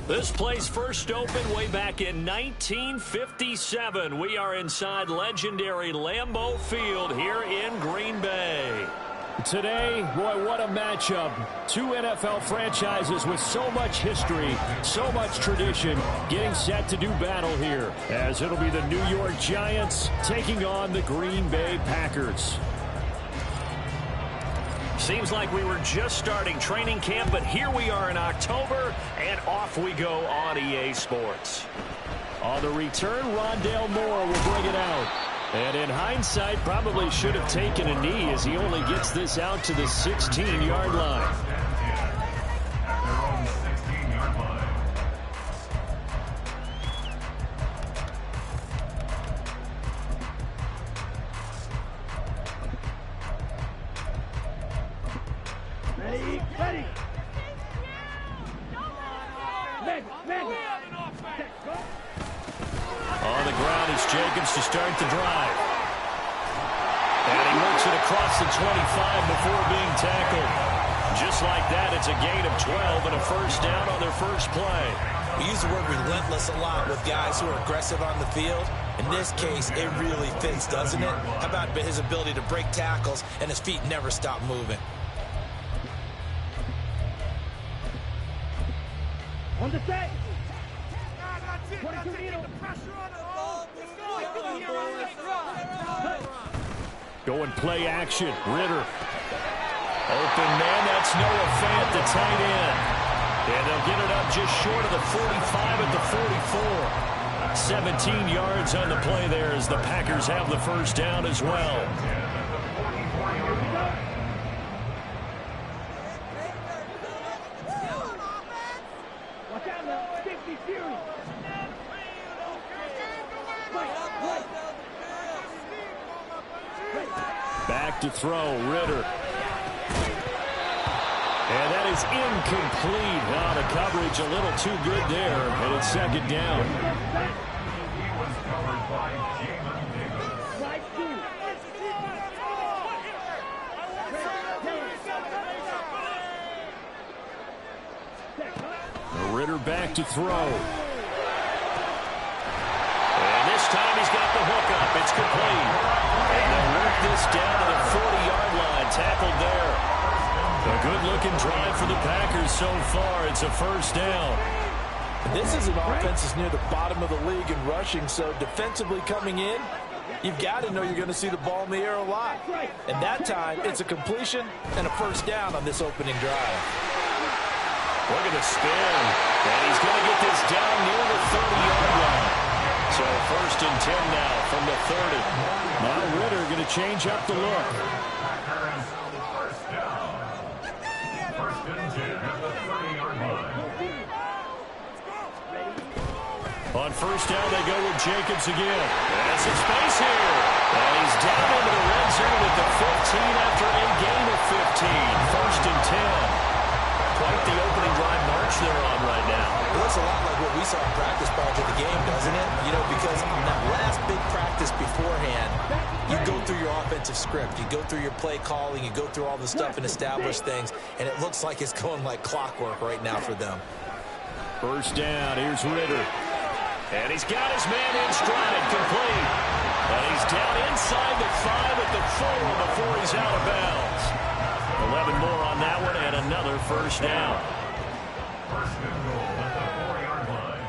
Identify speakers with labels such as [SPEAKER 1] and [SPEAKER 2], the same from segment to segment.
[SPEAKER 1] This place first opened way back in 1957. We are inside legendary Lambeau Field here in Green Bay. Today, boy, what a matchup. Two NFL franchises with so much history, so much tradition, getting set to do battle here, as it'll be the New York Giants taking on the Green Bay Packers. Seems like we were just starting training camp, but here we are in October, and off we go on EA Sports. On the return, Rondale Moore will bring it out. And in hindsight, probably should have taken a knee as he only gets this out to the 16-yard line. On the ground is Jacobs to start the drive. And he works it across the 25 before being tackled. Just like that, it's a gain of 12 and a first down on their first play.
[SPEAKER 2] We use the word relentless a lot with guys who are aggressive on the field. In this case, it really fits, doesn't it? How about his ability to break tackles and his feet never stop moving?
[SPEAKER 3] On the set.
[SPEAKER 1] Going play action. Ritter. Open man. That's Noah Fant, the tight end. And they'll get it up just short of the 45 at the 44. 17 yards on the play there as the Packers have the first down as well. Back to throw, Ritter. And that is incomplete. Now the coverage a little too good there, and it's second down. Ritter back to throw. And this time he's got the hook up. It's complete. And they'll work this down to the 40-yard line. Tackled there. A good-looking drive for the Packers so far. It's a first down.
[SPEAKER 2] This is an offense that's near the bottom of the league in rushing, so defensively coming in, you've got to know you're going to see the ball in the air a lot. And that time, it's a completion and a first down on this opening drive.
[SPEAKER 1] Look at the spin. And he's going to get this down near the 30-yard line. So first and 10 now from the 30. Now Ritter going to change up the look. On first down, they go with Jacobs again. There's some space here. And he's down into the red zone at the 15 after a gain of 15. First and 10. Quite the opening drive march they're on right now.
[SPEAKER 2] It looks a lot like what we saw in practice prior to the game, doesn't it? You know, because on that last big practice beforehand, you go through your offensive script. You go through your play calling. You go through all the stuff and establish things. And it looks like it's going like clockwork right now for them.
[SPEAKER 1] First down. Here's Ritter. And he's got his man in stride, complete. And he's down inside the 5 at the 4 before he's out of bounds. 11 more on that one and another first down. First and goal at the 4-yard line.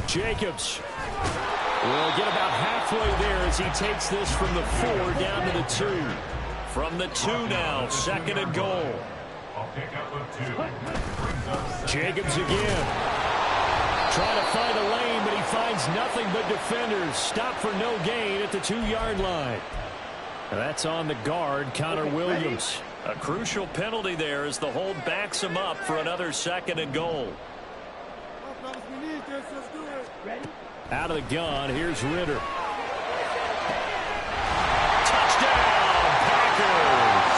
[SPEAKER 1] Jacobs will get about halfway there as he takes this from the 4 down to the 2. From the 2 now, second and goal. Jacobs again. Trying to find a lane, but he finds nothing but defenders. Stop for no gain at the 2-yard line. And that's on the guard, Connor Williams. A crucial penalty there as the hold backs him up for another second and goal. Out of the gun, here's Ritter. Touchdown, Packers!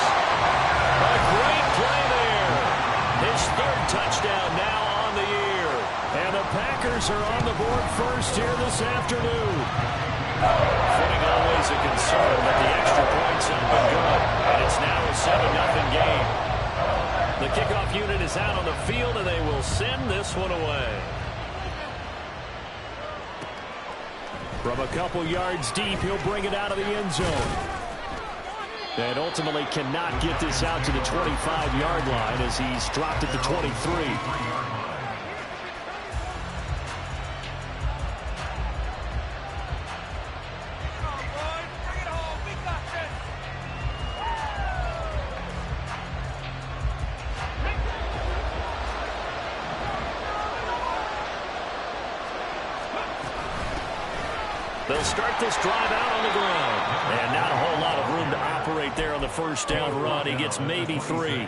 [SPEAKER 1] A great play there. His third touchdown now on the year. And the Packers are on the board first here this afternoon. Footing always a concern, but the extra points have been good. And it's now a 7-0 game. The kickoff unit is out on the field, and they will send this one away. From a couple yards deep, he'll bring it out of the end zone. And ultimately cannot get this out to the 25-yard line as he's dropped at the 23. They'll start this drive out on the ground. And not a whole lot of room to operate there on the first down run. He gets maybe 3.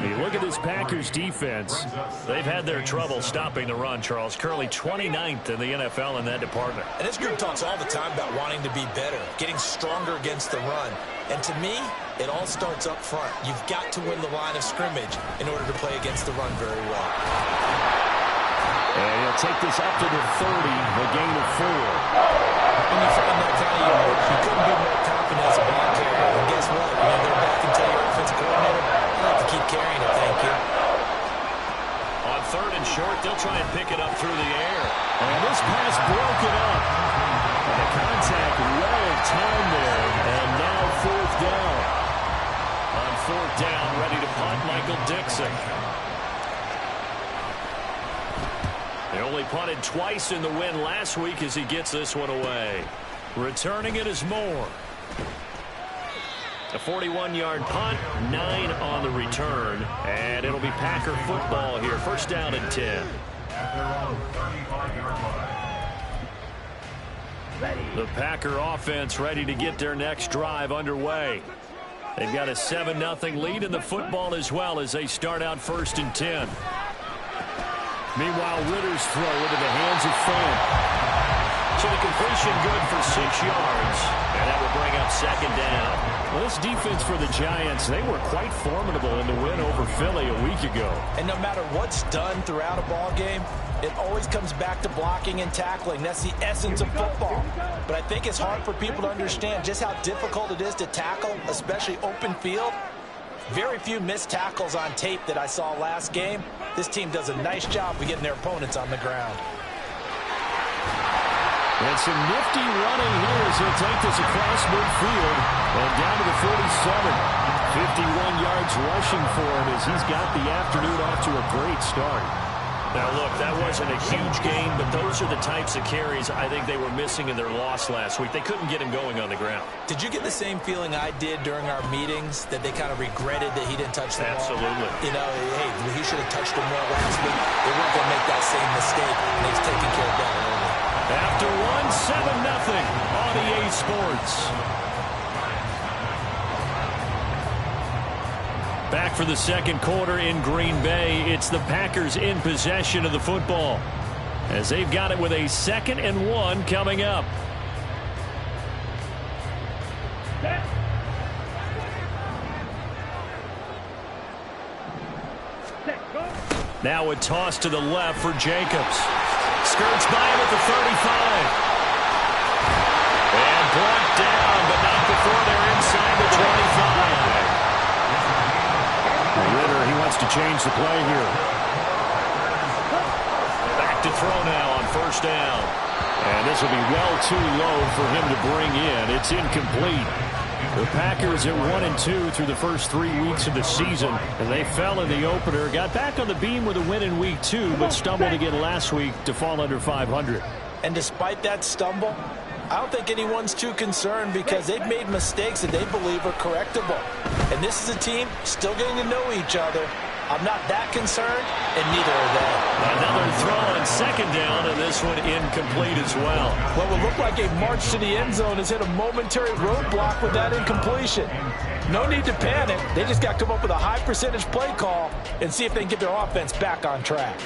[SPEAKER 1] You look at this Packers defense. They've had their trouble stopping the run, Charles. Currently 29th in the NFL in that department.
[SPEAKER 2] And this group talks all the time about wanting to be better, getting stronger against the run. And to me, it all starts up front. You've got to win the line of scrimmage in order to play against the run very well.
[SPEAKER 1] And he'll take this up to the 30, a gain of 4.
[SPEAKER 2] When you find that kind of yardage, you couldn't be more confident as a ball carrier. And guess what? You know, they're back and tell your offensive coordinator, I like to keep carrying it, thank you.
[SPEAKER 1] On 3rd and short, they'll try and pick it up through the air. And this pass broken up. The contact well timed there. And now 4th down. On 4th down, ready to punt, Michael Dixon. They only punted twice in the win last week as he gets this one away. Returning it is Moore. A 41-yard punt, 9 on the return. And it'll be Packer football here. First down and 10. The Packer offense ready to get their next drive underway. They've got a 7-0 lead in the football as well as they start out 1st and 10. Meanwhile, Ritter's throw into the hands of Fant. So the completion good for 6 yards. And that will bring up 2nd down. Well, this defense for the Giants, they were quite formidable in the win over Philly a week ago.
[SPEAKER 2] And no matter what's done throughout a ball game, it always comes back to blocking and tackling. That's the essence of football. But I think it's hard for people to understand just how difficult it is to tackle, especially open field. Very few missed tackles on tape that I saw last game. This team does a nice job of getting their opponents on the ground.
[SPEAKER 1] And some nifty running here as he'll take this across midfield and down to the 47. 51 yards rushing for him as he's got the afternoon off to a great start. Now, look, that wasn't a huge gain, but those are the types of carries I think they were missing in their loss last week. They couldn't get him going on the ground.
[SPEAKER 2] Did you get the same feeling I did during our meetings, that they kind of regretted that he didn't touch the ball?
[SPEAKER 1] Absolutely.
[SPEAKER 2] You know, hey, he should have touched him more last week. They weren't going to make that same mistake, and he's taking care of that early.
[SPEAKER 1] After 1, 7-0 on EA Sports. Back for the second quarter in Green Bay. It's the Packers in possession of the football as they've got it with a 2nd and 1 coming up. Now a toss to the left for Jacobs. Skirts by him at the 35. And brought down, but not before they're inside the 25. Ritter, he wants to change the play here. Back to throw now on 1st down. And this will be well too low for him to bring in. It's incomplete. The Packers at 1-2 through the first 3 weeks of the season. And they fell in the opener. Got back on the beam with a win in week 2, but stumbled again last week to fall under 500.
[SPEAKER 2] And despite that stumble, I don't think anyone's too concerned because they've made mistakes that they believe are correctable. And this is a team still getting to know each other. I'm not that concerned, and neither are they.
[SPEAKER 1] Another throw on 2nd down, and this one incomplete as well.
[SPEAKER 2] What will look like a march to the end zone has hit a momentary roadblock with that incompletion. No need to panic. They just got to come up with a high percentage play call and see if they can get their offense back on track.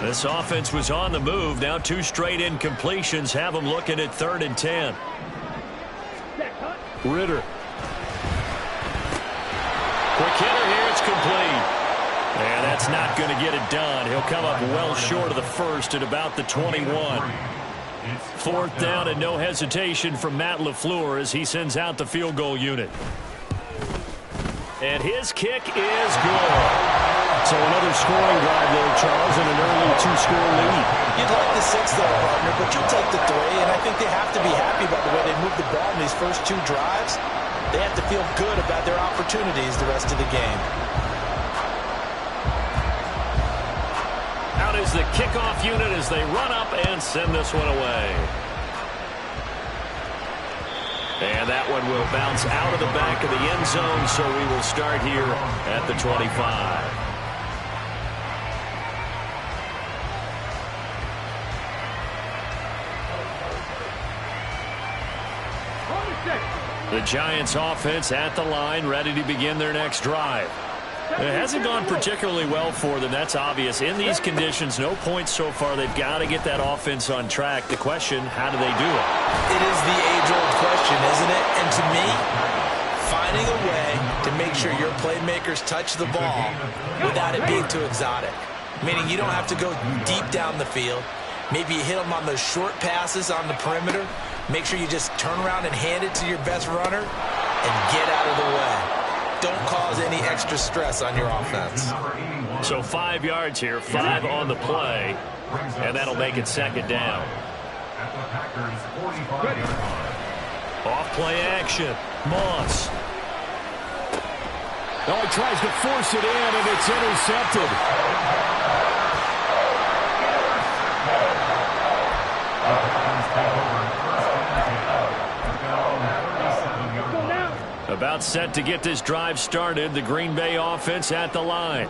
[SPEAKER 1] This offense was on the move. Now 2 straight incompletions have them looking at 3rd and 10. Ritter. Quick hitter here. It's complete. And that's not going to get it done. He'll come up well short of the first at about the 21. 4th down and no hesitation from Matt LaFleur as he sends out the field goal unit. And his kick is good. So another scoring drive there, Charles, and an early 2-score lead.
[SPEAKER 2] You'd like the 6 there, partner, but you'll take the 3, and I think they have to be happy about the way they moved the ball in these first 2 drives. They have to feel good about their opportunities the rest of the game.
[SPEAKER 1] Out is the kickoff unit as they run up and send this one away. And that one will bounce out of the back of the end zone, so we will start here at the 25. The Giants offense at the line, ready to begin their next drive. It hasn't gone particularly well for them. That's obvious. In these conditions, no points so far. They've got to get that offense on track. The question, how do they do it?
[SPEAKER 2] It is the age-old question, isn't it? And to me, finding a way to make sure your playmakers touch the ball without it being too exotic. Meaning you don't have to go deep down the field. Maybe you hit them on those short passes on the perimeter. Make sure you just turn around and hand it to your best runner and get out of the way. Don't cause any extra stress on your offense.
[SPEAKER 1] So 5 yards here, 5 on the play, and that'll make it second down. Off play action. Moss.
[SPEAKER 3] Oh, he tries to force it in, and it's intercepted.
[SPEAKER 1] About set to get this drive started, the Green Bay offense at the line.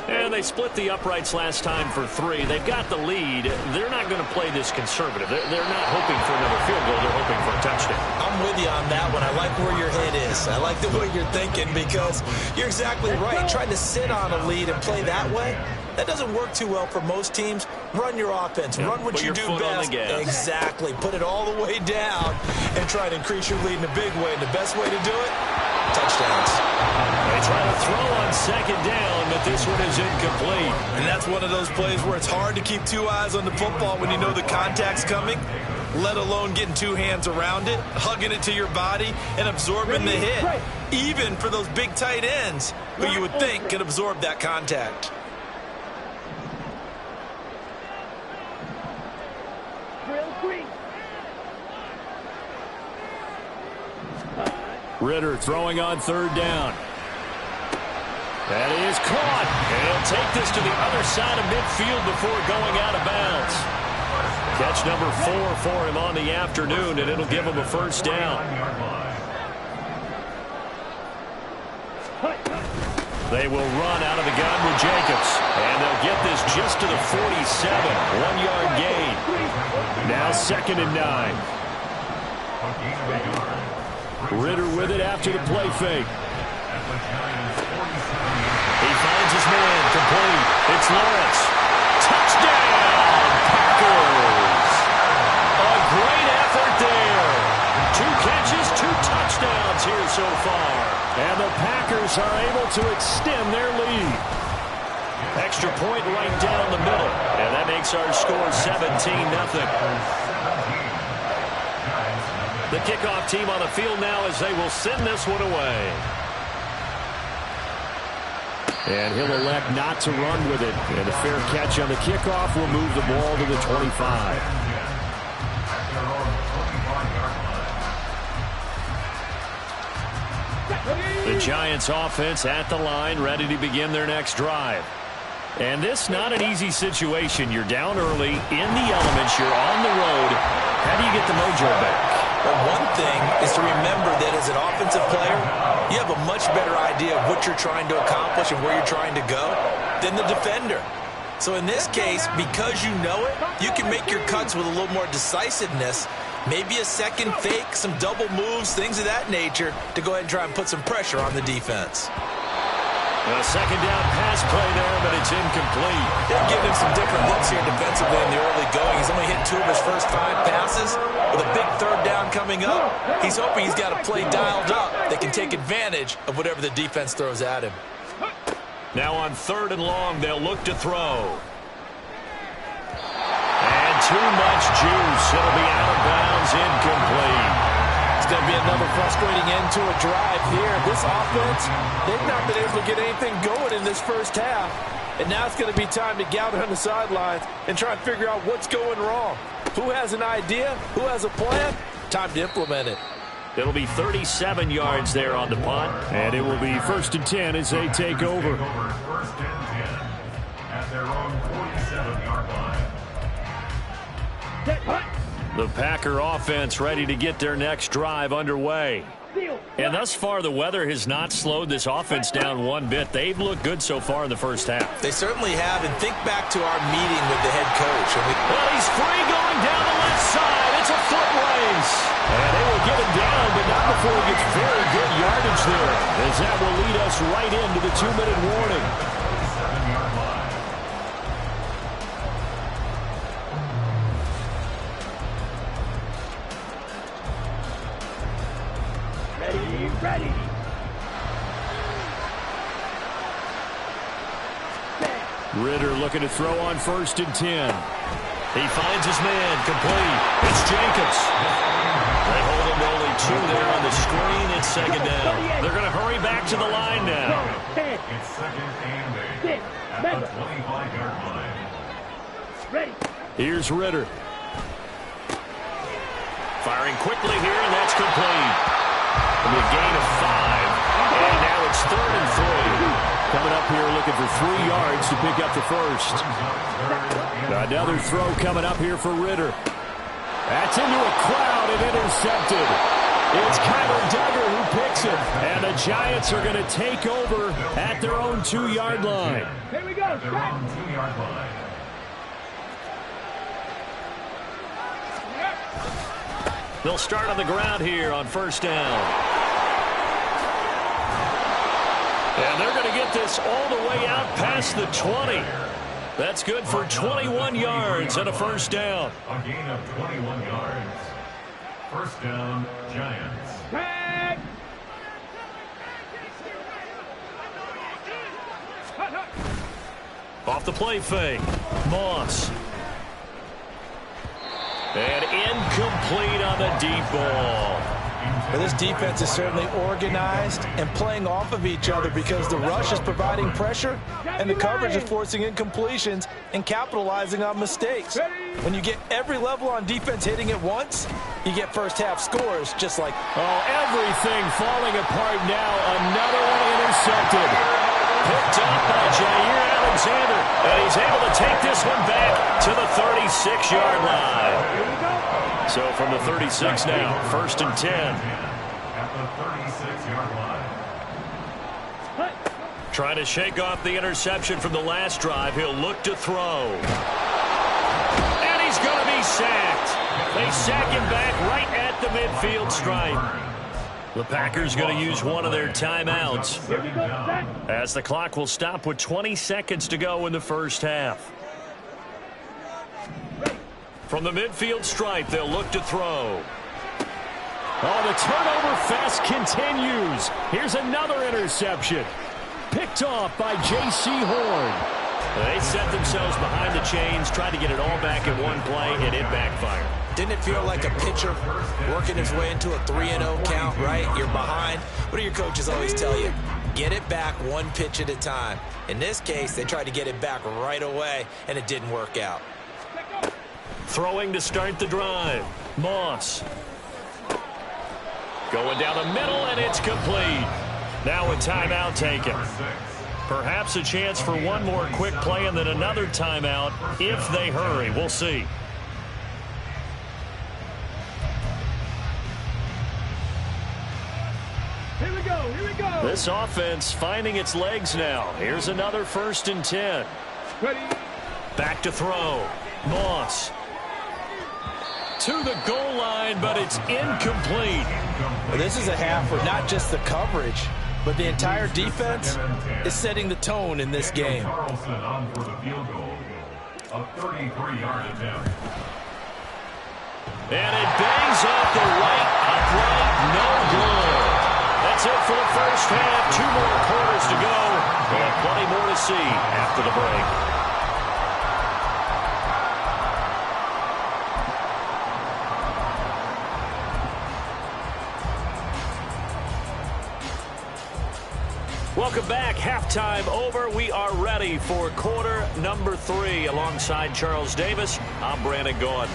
[SPEAKER 1] And they split the uprights last time for 3. They've got the lead. They're not going to play this conservative. They're not hoping for another field goal. They're hoping for a touchdown.
[SPEAKER 2] I'm with you on that one. I like where your head is. I like the way you're thinking because you're exactly right. Trying to sit on a lead and play that way, that doesn't work too well for most teams. Run your offense.
[SPEAKER 1] Yep.
[SPEAKER 2] Run what you do best. Exactly. Put it all the way down and try to increase your lead in a big way. And the best way to do it, touchdowns.
[SPEAKER 1] They try to throw on second down, but this one is incomplete.
[SPEAKER 2] And that's one of those plays where it's hard to keep 2 eyes on the football when you know the contact's coming, let alone getting 2 hands around it, hugging it to your body, and absorbing the hit. Even for those big tight ends who you would think can absorb that contact.
[SPEAKER 3] Ritter throwing on third down.
[SPEAKER 1] That is caught. And he'll take this to the other side of midfield before going out of bounds. Catch number 4 for him on the afternoon, and it'll give him a first down. They will run out of the gun with Jacobs. And they'll get this just to the 47. 1-yard gain. Now 2nd and 9.
[SPEAKER 3] Ritter with it after the play fake.
[SPEAKER 1] He finds his man, complete. It's Lawrence. Touchdown, Packers. A great effort there. 2 catches, 2 touchdowns here so far.
[SPEAKER 3] And the Packers are able to extend their lead.
[SPEAKER 1] Extra point right down the middle. And that makes our score 17-0. The kickoff team on the field now as they will send this one away.
[SPEAKER 3] And he'll elect not to run with it. And a fair catch on the kickoff will move the ball to the 25.
[SPEAKER 1] The Giants offense at the line, ready to begin their next drive. And this not an easy situation. You're down early, in the elements, you're on the road. How do you get the mojo back?
[SPEAKER 2] Well, one thing is to remember that as an offensive player, you have a much better idea of what you're trying to accomplish and where you're trying to go than the defender. So in this case, because you know it, you can make your cuts with a little more decisiveness, maybe a second fake, some double moves, things of that nature, to go ahead and try and put some pressure on the defense.
[SPEAKER 1] A second down pass play there, but it's incomplete.
[SPEAKER 2] They're giving him some different looks here defensively in the early going. He's only hit 2 of his first 5 passes. With a big third down coming up, he's hoping he's got a play dialed up that can take advantage of whatever the defense throws at him.
[SPEAKER 1] Now on 3rd and long, they'll look to throw. And too much juice. It'll be out of bounds, incomplete.
[SPEAKER 2] It's going to be another frustrating end to a drive here. This offense, they've not been able to get anything going in this first half. And now it's going to be time to gather on the sidelines and try and figure out what's going wrong. Who has an idea? Who has a plan? Time to implement it.
[SPEAKER 1] It'll be 37 yards there on the punt.
[SPEAKER 3] And it will be 1st and 10 as they take over.
[SPEAKER 4] 1st and 10 at their own 47-yard line.
[SPEAKER 1] The Packer offense ready to get their next drive underway. And thus far, the weather has not slowed this offense down one bit. They've looked good so far in the first half.
[SPEAKER 2] They certainly have, and think back to our meeting with the head coach.
[SPEAKER 1] Well, he's free going down the left side. It's a foot race. And they will get him down, but not before he gets very good yardage there, as that will lead us right into the 2-minute warning.
[SPEAKER 5] Ready.
[SPEAKER 3] Ridder looking to throw on 1st and 10.
[SPEAKER 1] He finds his man, complete. It's Jacobs. They hold him to only 2 there on the screen. It's 2nd down. They're going to hurry back to the line now.
[SPEAKER 4] It's 2nd and 8 at the 25-yard line.
[SPEAKER 5] Ready.
[SPEAKER 3] Here's Ridder.
[SPEAKER 1] Firing quickly here, and that's complete. And a gain of 5. And now it's 3rd and 3.
[SPEAKER 3] Coming up here looking for 3 yards to pick up the first. Another throw coming up here for Ridder. That's into a crowd and intercepted. It's Kyler Duggar who picks it. And the Giants are going to take over at their own 2-yard line.
[SPEAKER 5] Here we go.
[SPEAKER 4] Their own 2-yard line.
[SPEAKER 1] They'll start on the ground here on 1st down. And they're going to get this all the way out past the 20. That's good for 21 yards and a 1st down.
[SPEAKER 4] A gain of 21 yards. 1st down, Giants.
[SPEAKER 5] Tag.
[SPEAKER 1] Off the play fake. Moss. And incomplete on the deep ball.
[SPEAKER 2] But this defense is certainly organized and playing off of each other because the rush is providing pressure and the coverage is forcing incompletions and capitalizing on mistakes. When you get every level on defense hitting at once, you get first half scores just like...
[SPEAKER 3] Oh, everything falling apart now. Another one intercepted.
[SPEAKER 1] Picked up by Jair Alexander. And he's able to take this one back to the 36-yard line. So from the 36 now, 1st and 10.
[SPEAKER 4] At the 36-yard line.
[SPEAKER 1] Trying to shake off the interception from the last drive. He'll look to throw. And he's going to be sacked. They sack him back right at the midfield stripe. The Packers going to use one of their timeouts, as the clock will stop with 20 seconds to go in the first half. From the midfield stripe, they'll look to throw.
[SPEAKER 3] Oh, the turnover fest continues. Here's another interception. Picked off by J.C. Horn.
[SPEAKER 1] They set themselves behind the chains, tried to get it all back in one play, and it backfired.
[SPEAKER 2] Didn't it feel like a pitcher working his way into a 3-0 count, right? You're behind. What do your coaches always tell you? Get it back one pitch at a time. In this case, they tried to get it back right away, and it didn't work out.
[SPEAKER 1] Throwing to start the drive. Moss. Going down the middle, and it's complete. Now a timeout taken. Perhaps a chance for one more quick play and then another timeout if they hurry. We'll see.
[SPEAKER 5] Here we go.
[SPEAKER 1] This offense finding its legs now. Here's another 1st and 10.
[SPEAKER 5] Ready.
[SPEAKER 1] Back to throw. Moss. To the goal line, but it's incomplete.
[SPEAKER 2] Well, this is a half where not just the coverage, but the entire defense is setting the tone in this game.
[SPEAKER 4] Carlson on for the field goal. A 33-yard attempt.
[SPEAKER 1] And it bangs off the right upright. No good. That's it for the first half. 2 more quarters to go. We'll have plenty more to see after the break. Welcome back. Halftime over. We are ready for quarter number 3. Alongside Charles Davis, I'm Brandon Gordon.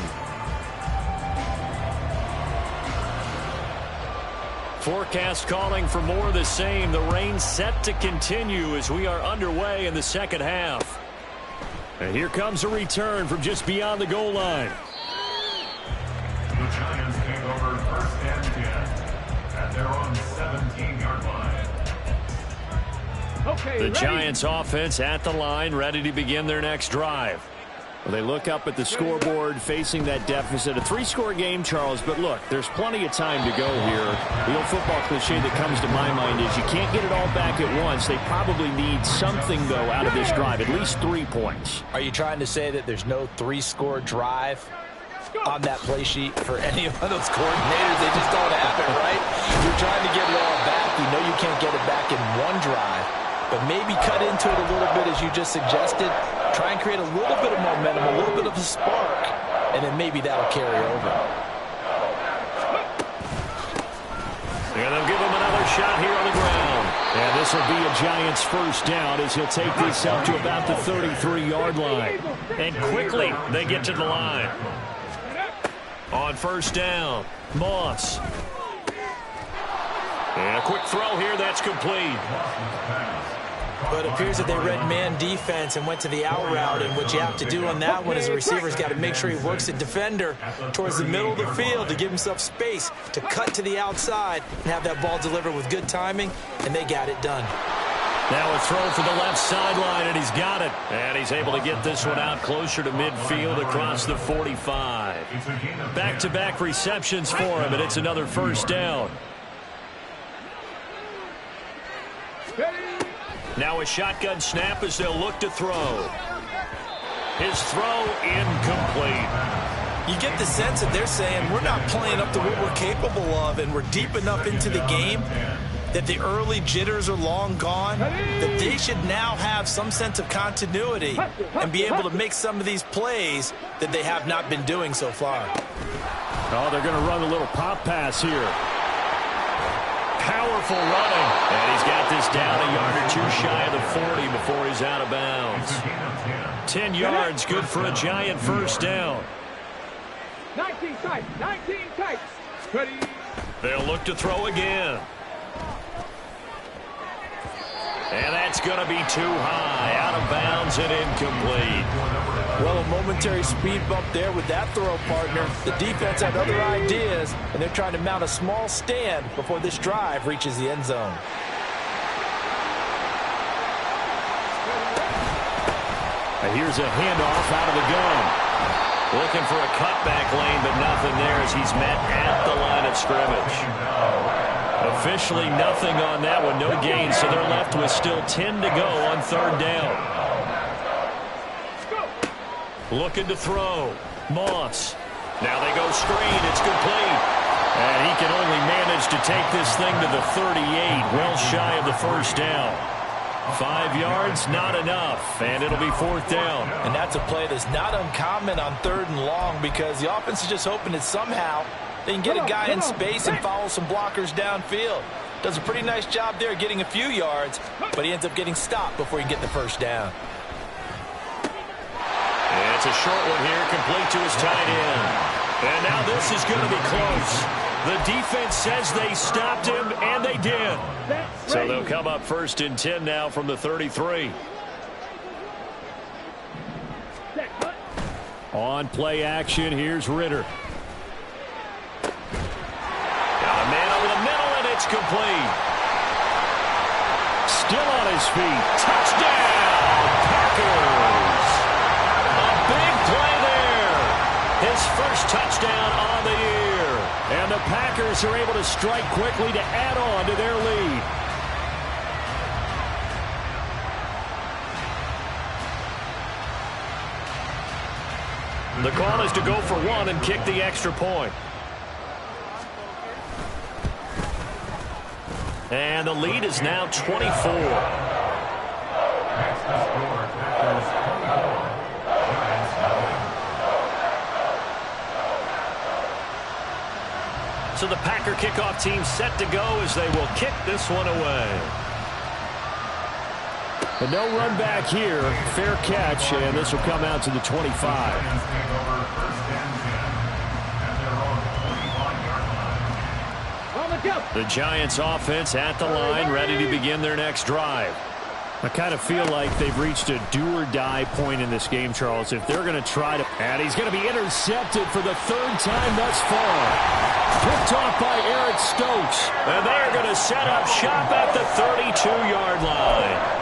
[SPEAKER 1] Forecast calling for more of the same. The rain set to continue as we are underway in the second half. And here comes a return from just beyond the goal line.
[SPEAKER 4] The Giants take over first and 10 at their own 17-yard line.
[SPEAKER 5] Okay,
[SPEAKER 1] The
[SPEAKER 5] ready.
[SPEAKER 1] Giants offense at the line, ready to begin their next drive.
[SPEAKER 3] Well, they look up at the scoreboard facing that deficit. A 3-score game, Charles, but look, there's plenty of time to go here. The old football cliche that comes to my mind is you can't get it all back at once. They probably need something, though, out of this drive, at least 3 points.
[SPEAKER 2] Are you trying to say that there's no 3-score drive on that play sheet for any of those coordinators? They just don't have it, right? You're trying to get it all back. You know you can't get it back in one drive. But maybe cut into it a little bit, as you just suggested. Try and create a little bit of momentum, a little bit of a spark, and then maybe that'll carry over.
[SPEAKER 1] And they'll give him another shot here on the ground. And this will be a Giants first down as he'll take this up to about the 33-yard line. And quickly they get to the line. On first down, Moss. And a quick throw here, that's complete.
[SPEAKER 2] But it appears that they read man defense and went to the out route, and what you have to do on that one is the receiver's got to make sure he works the defender towards the middle of the field to give himself space to cut to the outside and have that ball delivered with good timing, and they got it done.
[SPEAKER 1] Now a throw for the left sideline, and he's got it. And he's able to get this one out closer to midfield across the 45. Back-to-back receptions for him, and it's another first down. Now a shotgun snap as they'll look to throw. His throw incomplete.
[SPEAKER 2] You get the sense that they're saying we're not playing up to what we're capable of, and we're deep enough into the game that the early jitters are long gone, that they should now have some sense of continuity and be able to make some of these plays that they have not been doing so far.
[SPEAKER 3] Oh, they're going to run a little pop pass here.
[SPEAKER 1] Powerful running. And he's got this down a yard or 2 shy of the 40 before he's out of bounds. 10 yards, good for a Giant first down.
[SPEAKER 5] 19 tight, 19 tight. Ready.
[SPEAKER 1] They'll look to throw again. And that's going to be too high. Out of bounds and incomplete.
[SPEAKER 2] Well, a momentary speed bump there with that throw, partner. The defense had other ideas, and they're trying to mount a small stand before this drive reaches the end zone.
[SPEAKER 3] Here's a handoff out of the gun.
[SPEAKER 1] Looking for a cutback lane, but nothing there as he's met at the line of scrimmage. Officially nothing on that one, no gain, so they're left with still 10 to go on third down. Looking to throw. Moss. Now they go screen. It's complete. And he can only manage to take this thing to the 38, well shy of the first down. 5 yards, not enough, and it'll be fourth down.
[SPEAKER 2] And that's a play that's not uncommon on third and long, because the offense is just hoping that somehow they can get a guy in space and follow some blockers downfield. Does a pretty nice job there getting a few yards, but he ends up getting stopped before he can get the first down.
[SPEAKER 1] And it's a short one here, complete to his tight end. And now this is going to be close. The defense says they stopped him, and they did. So they'll come up first and 10 now from the 33.
[SPEAKER 3] On play action, here's Ritter.
[SPEAKER 1] Got a man over the middle, and it's complete.
[SPEAKER 3] Still on his feet.
[SPEAKER 1] Touchdown, Packers. A big play there. His first touchdown on the year.
[SPEAKER 3] And the Packers are able to strike quickly to add on to their lead.
[SPEAKER 1] The call is to go for one and kick the extra point. And the lead is now 24. So the Packer kickoff team set to go as they will kick this one away.
[SPEAKER 3] But no run back here. Fair catch, and this will come out to the 25.
[SPEAKER 4] Giants take over first and 10 at their own 25-yard line.
[SPEAKER 5] On the jump.
[SPEAKER 1] The Giants offense at the line, ready to begin their next drive.
[SPEAKER 3] I kind of feel like they've reached a do-or-die point in this game, Charles. If they're going to try to... And he's going to be intercepted for the third time thus far. Picked off by Eric Stokes.
[SPEAKER 1] And they're going to set up shop at the 32-yard line.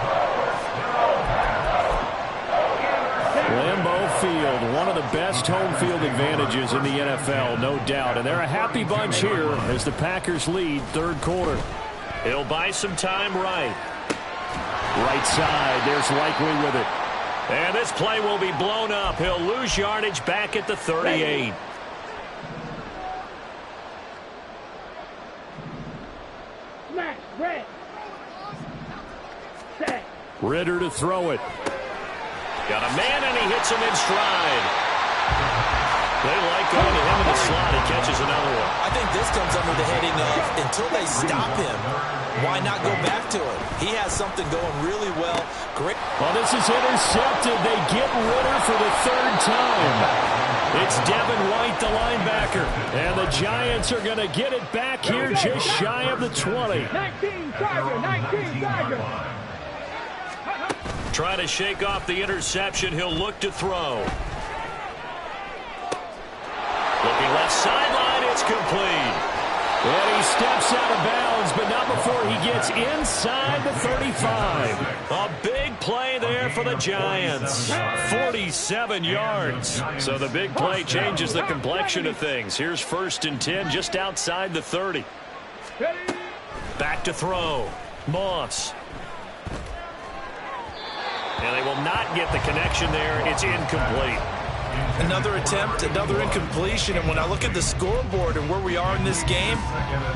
[SPEAKER 3] Lambeau Field, one of the best home field advantages in the NFL, no doubt. And they're a happy bunch here as the Packers lead third quarter.
[SPEAKER 1] He'll buy some time right.
[SPEAKER 3] Right side, there's Likely with it.
[SPEAKER 1] And this play will be blown up. He'll lose yardage back at the 38.
[SPEAKER 5] Smash. Red. Set.
[SPEAKER 3] Ritter to throw it.
[SPEAKER 1] Got a man, and he hits him in stride. They like going to him in the slot. He catches another one.
[SPEAKER 2] I think this comes under the heading of until they stop him, why not go back to it? He has something going really well. Great.
[SPEAKER 3] Well, this is intercepted. They get Ritter for the third time. It's Devin White, the linebacker. And the Giants are going to get it back here just shy of the 20.
[SPEAKER 5] 19 Tiger. 19 Tiger.
[SPEAKER 1] Trying to shake off the interception. He'll look to throw. Looking left sideline. It's complete.
[SPEAKER 3] And he steps out of bounds, but not before he gets inside the 35.
[SPEAKER 1] A big play there for the Giants. 47 yards. So the big play changes the complexion of things. Here's 1st and 10 just outside the 30. Back to throw. Moss. And they will not get the connection there. It's incomplete.
[SPEAKER 2] Another attempt, another incompletion, and when I look at the scoreboard and where we are in this game,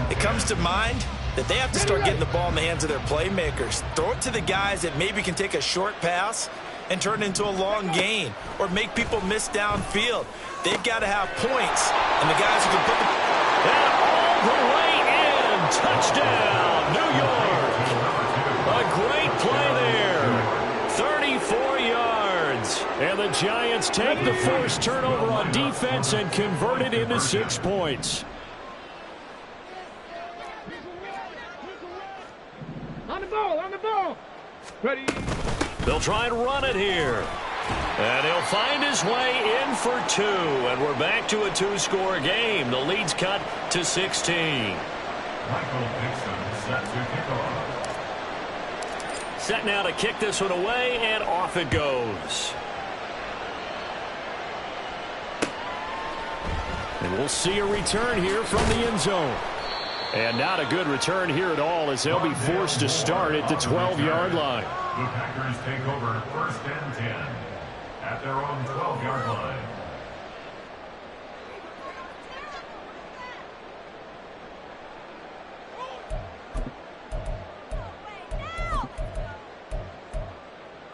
[SPEAKER 2] it comes to mind that they have to start getting the ball in the hands of their playmakers. Throw it to the guys that maybe can take a short pass and turn it into a long gain or make people miss downfield. They've got to have points, and the guys who can put the...
[SPEAKER 1] And all the way in. Touchdown, New York. A great play there. 34 yards.
[SPEAKER 3] And the Giants take the forced turnover on defense and convert it into 6 points.
[SPEAKER 5] On the ball. On the ball. Ready.
[SPEAKER 1] They'll try and run it here. And he'll find his way in for 2. And we're back to a 2-score game. The lead's cut to 16.
[SPEAKER 4] Michael Dixon set to kick off.
[SPEAKER 1] Set now to kick this one away, and off it goes.
[SPEAKER 3] And we'll see a return here from the end zone. And not a good return here at all as they'll be forced to start at the 12-yard line.
[SPEAKER 4] The Packers take over 1st and 10 at their own 12-yard line.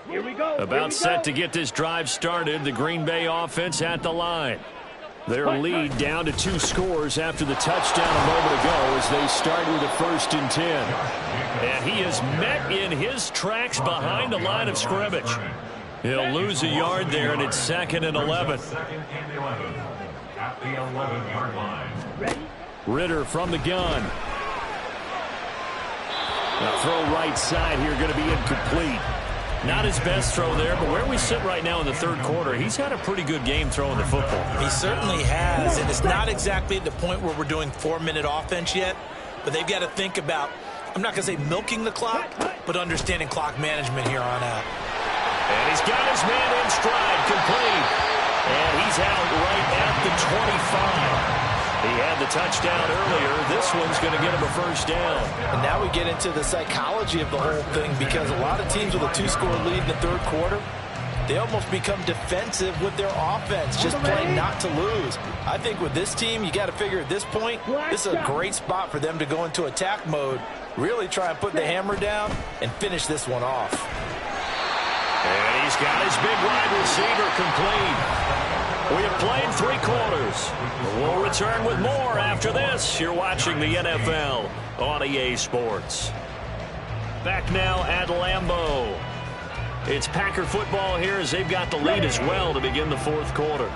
[SPEAKER 5] Here we go.
[SPEAKER 1] About set to get this drive started. The Green Bay offense at the line. Their lead down to 2 scores after the touchdown a moment ago as they start with a 1st and 10. And he is met in his tracks behind the line of scrimmage. He'll lose a yard there, and it's 2nd and 11.
[SPEAKER 4] 2nd and 11 at the 11-yard line.
[SPEAKER 3] Ritter from the gun. Now throw right side here, going to be incomplete.
[SPEAKER 1] Not his best throw there, but where we sit right now in the third quarter, he's had a pretty good game throwing the football.
[SPEAKER 2] He certainly has, and it's not exactly at the point where we're doing 4-minute offense yet, but they've got to think about, I'm not going to say milking the clock, but understanding clock management here on out.
[SPEAKER 1] And he's got his man in stride, complete. And he's out right at the 25. He had the touchdown earlier. This one's going to get him a 1st down.
[SPEAKER 2] And now we get into the psychology of the whole thing because a lot of teams with a 2-score lead in the third quarter, they almost become defensive with their offense, just playing not to lose. I think with this team, you got to figure at this point, this is a great spot for them to go into attack mode, really try and put the hammer down and finish this one off.
[SPEAKER 1] And he's got his big wide receiver complete. We have played 3 quarters. We'll return with more after this. You're watching the NFL on EA Sports. Back now at Lambeau. It's Packer football here as they've got the lead as well to begin the fourth quarter.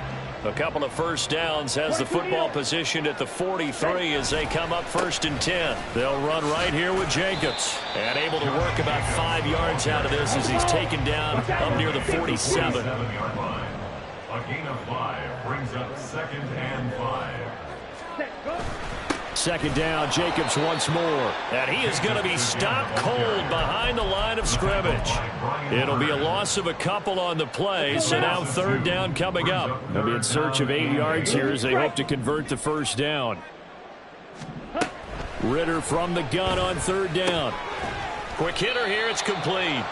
[SPEAKER 1] A couple of first downs has the football positioned at the 43 as they come up 1st and 10. They'll run right here with Jacobs. And able to work about 5 yards out of this as he's taken down up near the 47.
[SPEAKER 4] A gain of 5 brings up 2nd and 5.
[SPEAKER 3] 2nd down, Jacobs once more.
[SPEAKER 1] And he is going to be stopped cold behind the line of scrimmage. It'll be a loss of a couple on the play, so now 3rd down coming up.
[SPEAKER 3] They'll be in search of 8 yards here as they hope to convert the first down. Ridder from the gun on 3rd down.
[SPEAKER 1] Quick hitter here, it's complete.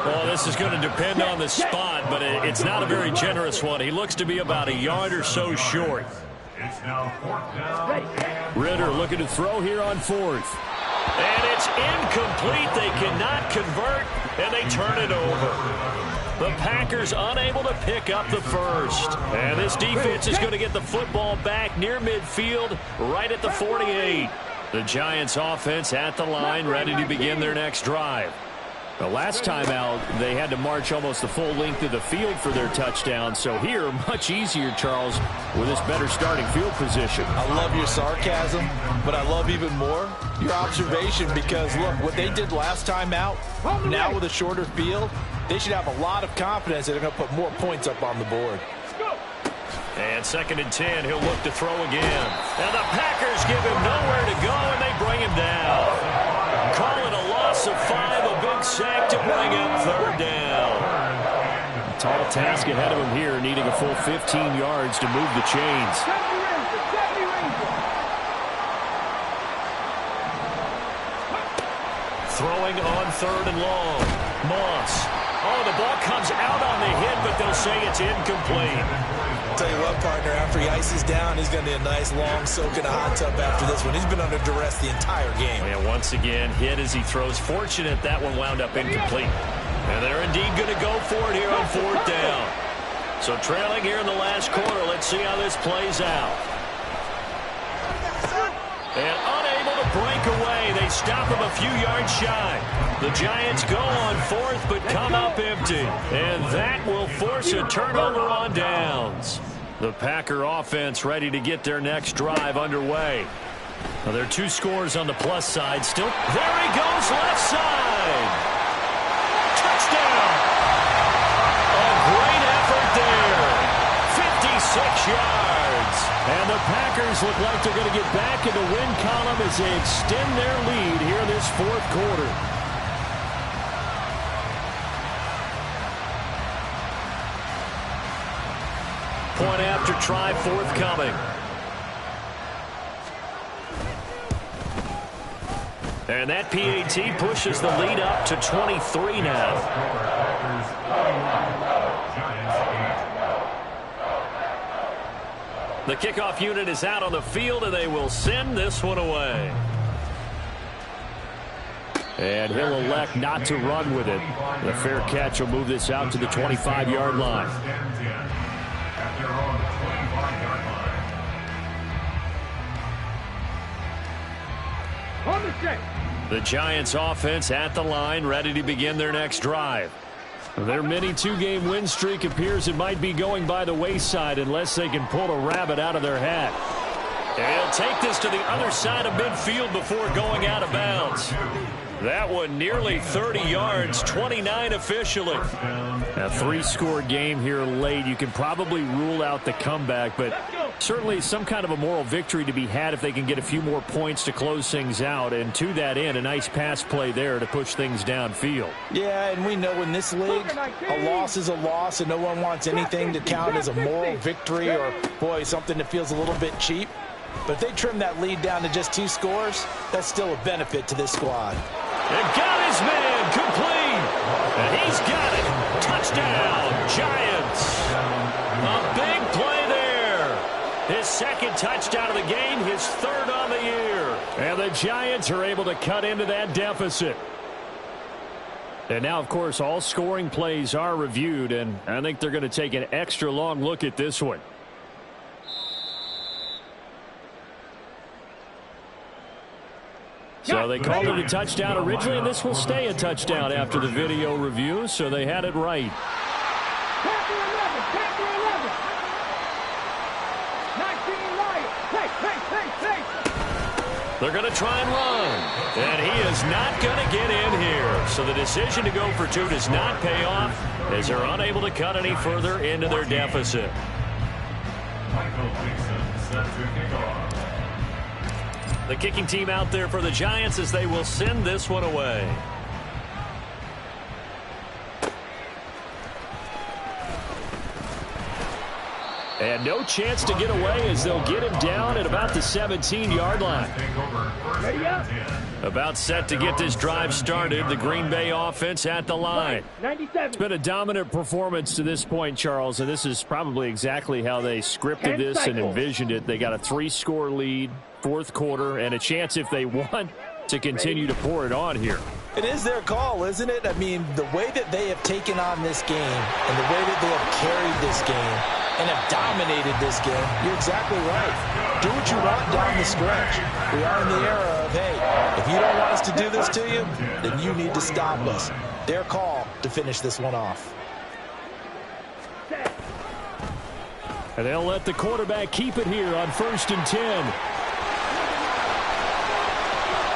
[SPEAKER 1] Well, this is going to depend on the spot, but it's not a very generous one. He looks to be about a yard or so short.
[SPEAKER 4] It's now 4th down.
[SPEAKER 3] Ridder looking to throw here on 4th.
[SPEAKER 1] And it's incomplete. They cannot convert, and they turn it over. The Packers unable to pick up the first. And this defense is going to get the football back near midfield, right at the 48. The Giants offense at the line, ready to begin their next drive. The last time out, they had to march almost the full length of the field for their touchdown. So here, much easier, Charles, with this better starting field position.
[SPEAKER 2] I love your sarcasm, but I love even more your observation because, look, what they did last time out, now with a shorter field, they should have a lot of confidence that they're going to put more points up on the board.
[SPEAKER 1] And 2nd and 10, he'll look to throw again. And the Packers give him nowhere to go, and they bring him down. Call it a loss of 5, a big sack to bring up 3rd down.
[SPEAKER 3] Tall task ahead of him here, needing a full 15 yards to move the chains.
[SPEAKER 1] Throwing on 3rd and long. Moss. Oh, the ball comes out on the hit, but they'll say it's incomplete.
[SPEAKER 2] Tell you what, partner, after he ices down, he's going to need a nice long soak in a hot tub after this one. He's been under duress the entire game.
[SPEAKER 1] And once again, hit as he throws. Fortunate that one wound up incomplete. And they're indeed going to go for it here on 4th down. So trailing here in the last quarter, let's see how this plays out. And unable to break away, they stop him a few yards shy. The Giants go on 4th, but come up empty. And that will force a turnover on downs. The Packer offense ready to get their next drive underway. Well, there are 2 scores on the plus side still. There he goes, left side. Touchdown. A great effort there. 56 yards. And the Packers look like they're going to get back in the win column as they extend their lead here in this 4th quarter. Point after try forthcoming. And that PAT pushes the lead up to 23 now. The kickoff unit is out on the field, and they will send this one away.
[SPEAKER 3] And he'll elect not to run with it. The fair catch will move this out to the 25-yard line. The Giants offense at the line, ready to begin their next drive. Their mini 2-game win streak appears it might be going by the wayside unless they can pull a rabbit out of their hat.
[SPEAKER 1] And he'll take this to the other side of midfield before going out of bounds. That one nearly 30 yards, 29 officially.
[SPEAKER 3] A 3-score game here late. You can probably rule out the comeback, but certainly some kind of a moral victory to be had if they can get a few more points to close things out. And to that end, a nice pass play there to push things downfield.
[SPEAKER 2] Yeah, and we know in this league, a loss is a loss, and no one wants anything to count as a moral victory or, boy, something that feels a little bit cheap. But if they trim that lead down to just 2 scores, that's still a benefit to this squad.
[SPEAKER 1] And got his man complete. And he's got it. Touchdown, Giants. A big play there. His 2nd touchdown of the game, his 3rd on the year.
[SPEAKER 3] And the Giants are able to cut into that deficit. And now, of course, all scoring plays are reviewed, and I think they're going to take an extra long look at this one. So So they called it a touchdown originally, and this will stay a touchdown after the video review, so they had it right.
[SPEAKER 5] Tackle 11, tackle 11. 19 Lions. Hey.
[SPEAKER 1] They're going to try and run, and he is not going to get in here. So the decision to go for 2 does not pay off as they're unable to cut any further into their deficit.
[SPEAKER 4] Michael Dixon set to kick off.
[SPEAKER 1] The kicking team out there for the Giants as they will send this one away. And no chance to get away as they'll get him down at about the 17-yard line.
[SPEAKER 5] Ready up.
[SPEAKER 1] About set to get this drive started. The Green Bay offense at the line.
[SPEAKER 5] 97.
[SPEAKER 3] It's been a dominant performance to this point, Charles, and this is probably exactly how they scripted this and envisioned it. They got a 3-score lead, fourth quarter, and a chance if they want to continue to pour it on here.
[SPEAKER 2] It is their call, isn't it? I mean, the way that they have taken on this game and the way that they have carried this game and have dominated this game, you're exactly right. Do what you want down the stretch. We are in the era of, hey, if you don't want us to do this to you, then you need to stop us. Their call to finish this one off.
[SPEAKER 3] And they'll let the quarterback keep it here on 1st and 10.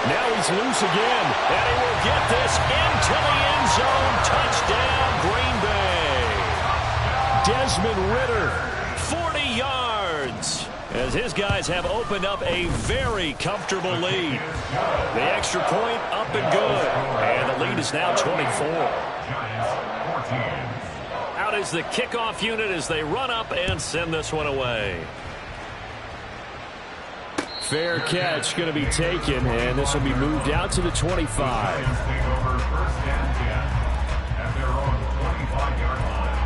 [SPEAKER 3] Now he's loose again, and he will get this into the end zone. Touchdown, Green Bay. Desmond Ridder, 40 yards, as his guys have opened up a very comfortable lead. The extra point up and good, and the lead is now 24. Out is the kickoff unit as they run up and send this one away. Fair catch going to be taken, and this will be moved out to the 25.
[SPEAKER 4] Take over 1st and 10 at their own 25-yard line.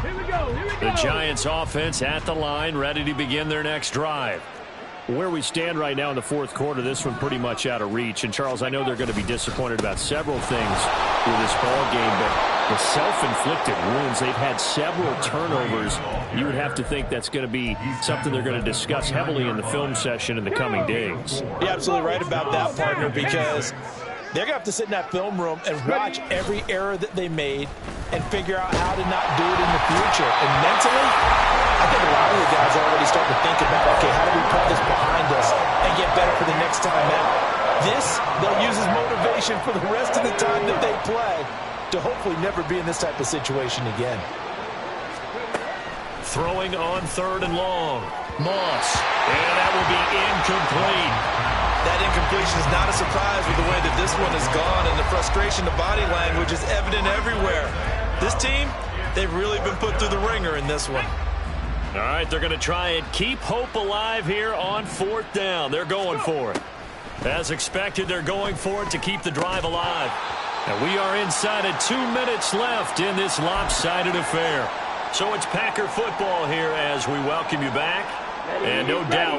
[SPEAKER 5] Here we go.
[SPEAKER 1] The Giants offense at the line, ready to begin their next drive.
[SPEAKER 3] Where we stand right now in the fourth quarter, this one pretty much out of reach. And, Charles, I know they're going to be disappointed about several things with this ball game, but the self-inflicted wounds, they've had several turnovers. You would have to think that's going to be something they're going to discuss heavily in the film session in the coming days.
[SPEAKER 2] You're absolutely right about that, partner, because they're going to have to sit in that film room and watch every error that they made and figure out how to not do it in the future. And mentally, I think a lot of the guys are already starting to think about, okay, how do we put this behind us and get better for the next time out? This, they'll use as motivation for the rest of the time that they play to hopefully never be in this type of situation again.
[SPEAKER 1] Throwing on 3rd and long. Moss. And that will be incomplete.
[SPEAKER 2] That incompletion is not a surprise with the way that this one has gone, and the frustration, the body language is evident everywhere. This team, they've really been put through the ringer in this one.
[SPEAKER 1] All right, they're going to try and keep hope alive here on 4th down. They're going for it. As expected, they're going for it to keep the drive alive. And we are inside of 2 minutes left in this lopsided affair. So it's Packer football here as we welcome you back. And no doubt